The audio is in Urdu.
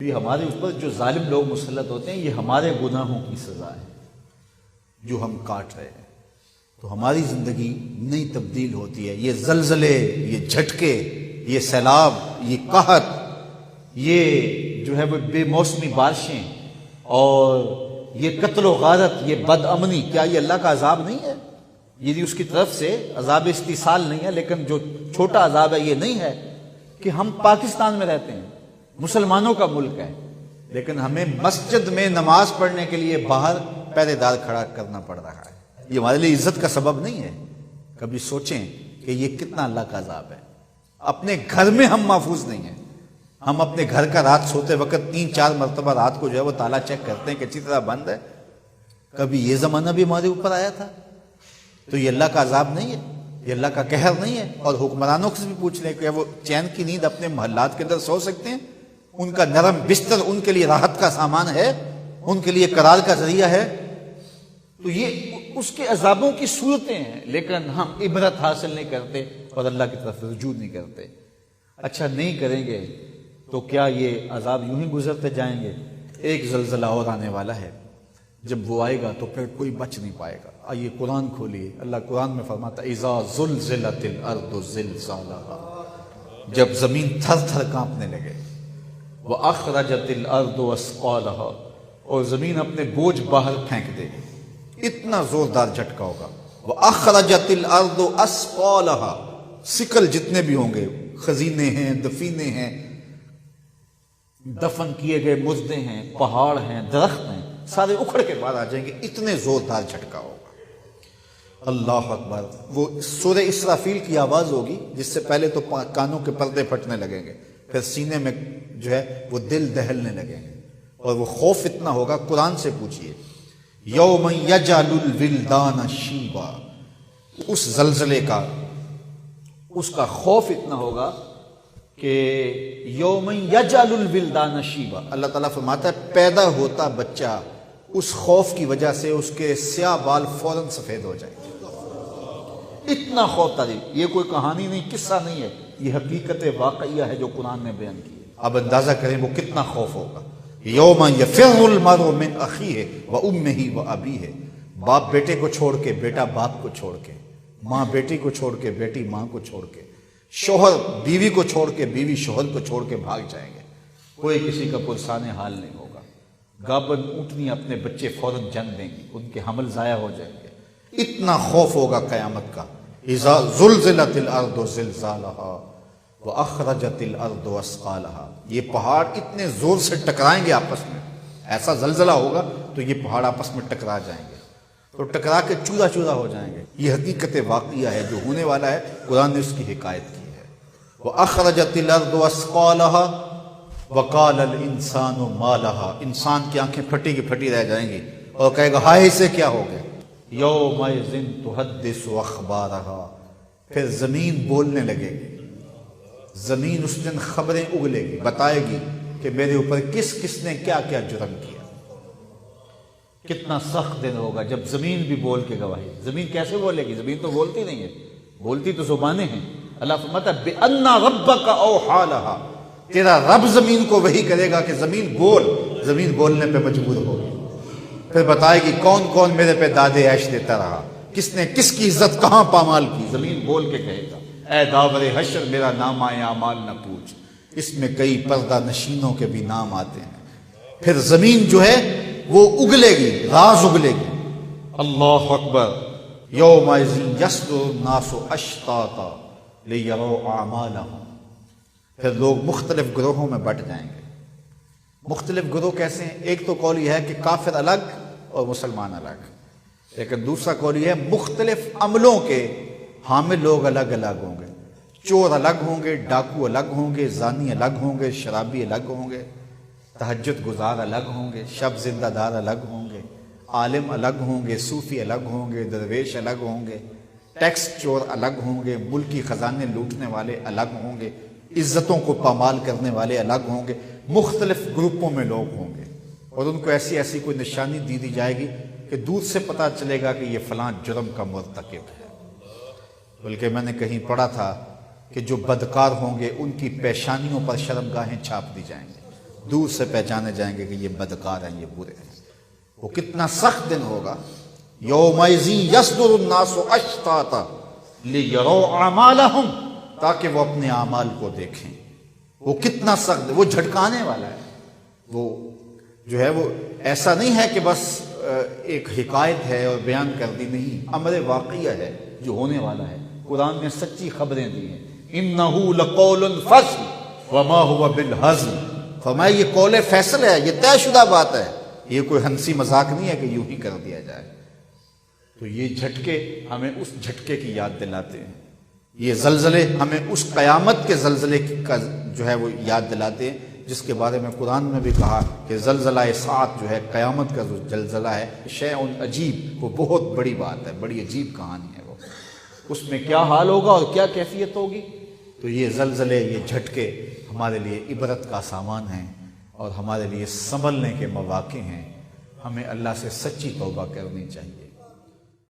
یہ ہمارے اوپر جو ظالم لوگ مسلط ہوتے ہیں، یہ ہمارے گناہوں کی سزا ہے جو ہم کاٹ رہے ہیں۔ تو ہماری زندگی نہیں تبدیل ہوتی ہے، یہ زلزلے، یہ جھٹکے، یہ سیلاب، یہ قحط، یہ جو ہے وہ بے موسمی بارشیں اور یہ قتل و غارت، یہ بد امنی، کیا یہ اللہ کا عذاب نہیں ہے؟ یہ اس کی طرف سے عذاب استیصال نہیں ہے، لیکن جو چھوٹا عذاب ہے یہ نہیں ہے کہ ہم پاکستان میں رہتے ہیں، مسلمانوں کا ملک ہے، لیکن ہمیں مسجد میں نماز پڑھنے کے لیے باہر پہرے دار کھڑا کرنا پڑ رہا ہے۔ یہ ہمارے لیے عزت کا سبب نہیں ہے۔ کبھی سوچیں کہ یہ کتنا اللہ کا عذاب ہے۔ اپنے گھر میں ہم محفوظ نہیں ہیں، ہم اپنے گھر کا رات سوتے وقت 3-4 مرتبہ رات کو جو ہے وہ تالا چیک کرتے ہیں کہ اچھی طرح بند ہے۔ کبھی یہ زمانہ بھی ہمارے اوپر آیا تھا؟ تو یہ اللہ کا عذاب نہیں ہے، یہ اللہ کا قہر نہیں ہے؟ اور حکمرانوں سے بھی پوچھ لیں کہ وہ چین کی نیند اپنے محلات کے اندر سو سکتے ہیں؟ ان کا نرم بستر ان کے لیے راحت کا سامان ہے، ان کے لیے قرار کا ذریعہ ہے؟ تو یہ اس کے عذابوں کی صورتیں ہیں، لیکن ہم عبرت حاصل نہیں کرتے اور اللہ کی طرف رجوع نہیں کرتے۔ اچھا نہیں کریں گے تو کیا یہ عذاب یوں ہی گزرتے جائیں گے؟ ایک زلزلہ اور آنے والا ہے، جب وہ آئے گا تو پھر کوئی بچ نہیں پائے گا۔ آئیے قرآن کھولیے، اللہ قرآن میں فرماتا ہے اذا زلزلت الارض زلزالها، جب زمین تھر تھر کانپنے لگے، واخرجت الارض اثقالها، اور زمین اپنے بوجھ باہر پھینک دے گی، اتنا زوردار جھٹکا ہوگا۔ واخرجت الارض اثقالها، سکل جتنے بھی ہوں گے، خزینے ہیں، دفینے ہیں، دفن کیے گئے مردے ہیں، پہاڑ ہیں، درخت ہیں، سارے اکھڑ کے باہر آ جائیں گے، اتنے زوردار جھٹکا ہوگا۔ اللہ اکبر۔ وہ سورہ اسرافیل کی آواز ہوگی، جس سے پہلے تو کانوں کے پردے پھٹنے لگیں گے، پھر سینے میں جو ہے وہ دل دہلنے لگیں گے، اور وہ خوف اتنا ہوگا، قرآن سے پوچھئے یوم یجعل الولدان شیبا، اس زلزلے کا، اس کا خوف اتنا ہوگا کہ یوم یجعل الولدان شیبا، اللہ تعالیٰ فرماتا ہے پیدا ہوتا بچہ اس خوف کی وجہ سے اس کے سیاہ بال فوراً سفید ہو جائیں گے۔ اتنا خوف تاریخ، یہ کوئی کہانی نہیں، قصہ نہیں ہے، یہ حقیقت واقعیہ ہے جو قرآن نے بیان کی ہے۔ اب اندازہ کریں وہ کتنا خوف ہوگا۔ یوم یفر المرء من اخیہ وامہ وابیہ، باپ بیٹے کو چھوڑ کے، بیٹا باپ کو چھوڑ کے، ماں بیٹی کو چھوڑ کے، بیٹی ماں کو چھوڑ کے، شوہر بیوی کو چھوڑ کے، بیوی شوہر کو چھوڑ کے بھاگ جائیں گے، کوئی کسی کا پرسان حال نہیں ہوگا۔ گابن اونٹنی اپنے بچے فوراً جن دیں گی، ان کے حمل ضائع ہو جائیں گے، اتنا خوف ہوگا قیامت کا۔ اذا زلزلت الارض زلزالها واخرجت الارض اثقالها، یہ پہاڑ اتنے زور سے ٹکرائیں گے آپس میں، ایسا زلزلہ ہوگا تو یہ پہاڑ آپس میں ٹکرا جائیں گے، تو ٹکرا کے چورا چورا ہو جائیں گے۔ یہ حقیقت واقعہ ہے جو ہونے والا ہے، قرآن نے اس کی حکایت کی ہے۔ واخرجت الارض اثقالها وقال الانسان ما لها، انسان کی آنکھیں پھٹی کی پھٹی رہ جائیں گی اور کہے گا ہائے اسے کیا ہو گیا۔ یومئذ تحدث اخبارها، پھر زمین بولنے لگے گی، زمین اس دن خبریں اگلے گی، بتائے گی کہ میرے اوپر کس کس نے کیا کیا جرم کیا۔ کتنا سخت دن ہوگا جب زمین بھی بول کے گواہی۔ زمین کیسے بولے گی؟ زمین تو بولتی نہیں ہے، بولتی تو زبانیں ہیں۔ اللہ فرماتا ہے بِأَنَّ رَبَّكَ أَوْحَىٰ لَهَا، تیرا رب زمین کو وحی کرے گا کہ زمین بول، زمین بولنے پہ مجبور ہوگی، پھر بتائے گی کون کون میرے پہ دادے عیش دیتا رہا، کس نے کس کی عزت کہاں پامال کی۔ زمین بول کے کہے گا اے داور حشر میرا نام اعمال نہ پوچھ، اس میں کئی پردہ نشینوں کے بھی نام آتے ہیں۔ پھر زمین جو ہے وہ اگلے گی، راز اگلے گی۔ اللہ اکبر۔ یومئذ یصدر الناس اشتاتا لیروا اعمالهم، پھر لوگ مختلف گروہوں میں بٹ جائیں گے۔ مختلف گروہ کیسے ہیں؟ ایک تو قول یہ ہے کہ کافر الگ اور مسلمان الگ، لیکن دوسرا قول یہ ہے مختلف عملوں کے حامل لوگ الگ الگ ہوں گے، چور الگ ہوں گے، ڈاکو الگ ہوں گے، زانی الگ ہوں گے، شرابی الگ ہوں گے، تہجد گزار الگ ہوں گے، شب زندہ دار الگ ہوں گے، عالم الگ ہوں گے، صوفی الگ ہوں گے، درویش الگ ہوں گے، ٹیکس چور الگ ہوں گے، ملکی خزانے لوٹنے والے الگ ہوں گے، عزتوں کو پامال کرنے والے الگ ہوں گے۔ مختلف گروپوں میں لوگ ہوں گے اور ان کو ایسی ایسی کوئی نشانی دی جائے گی کہ دور سے پتہ چلے گا کہ یہ فلاں جرم کا مرتکب ہے۔ بلکہ میں نے کہیں پڑھا تھا کہ جو بدکار ہوں گے ان کی پیشانیوں پر شرمگاہیں چھاپ دی جائیں گے، دور سے پہچانے جائیں گے کہ یہ بدکار ہیں، یہ برے ہیں۔ وہ کتنا سخت دن ہوگا، یومئذ یصدر الناس اشتاتا لیروا اعمالہم، تاکہ وہ اپنے اعمال کو دیکھیں۔ وہ کتنا سخت، وہ جھٹکانے والا ہے، وہ جو ہے وہ ایسا نہیں ہے کہ بس ایک حکایت ہے اور بیان کر دی، نہیں، امر واقعہ ہے جو ہونے والا ہے۔ قرآن نے سچی خبریں دی ہیں، انہ لقول فصل وما هو بالہزل، فرمایا یہ قول فیصل ہے، یہ طے شدہ بات ہے، یہ کوئی ہنسی مذاق نہیں ہے کہ یوں ہی کر دیا جائے۔ تو یہ جھٹکے ہمیں اس جھٹکے کی یاد دلاتے ہیں، یہ زلزلے ہمیں اس قیامت کے زلزلے کا جو ہے وہ یاد دلاتے ہیں، جس کے بارے میں قرآن میں بھی کہا کہ زلزلہ ساعت جو ہے، قیامت کا جو زلزلہ ہے، شیء عجیب، وہ بہت بڑی بات ہے، بڑی عجیب کہانی ہے وہ، اس میں کیا حال ہوگا اور کیا کیفیت ہوگی۔ تو یہ زلزلے، یہ جھٹکے ہمارے لیے عبرت کا سامان ہیں اور ہمارے لیے سنبھلنے کے مواقع ہیں۔ ہمیں اللہ سے سچی توبہ کرنی چاہیے۔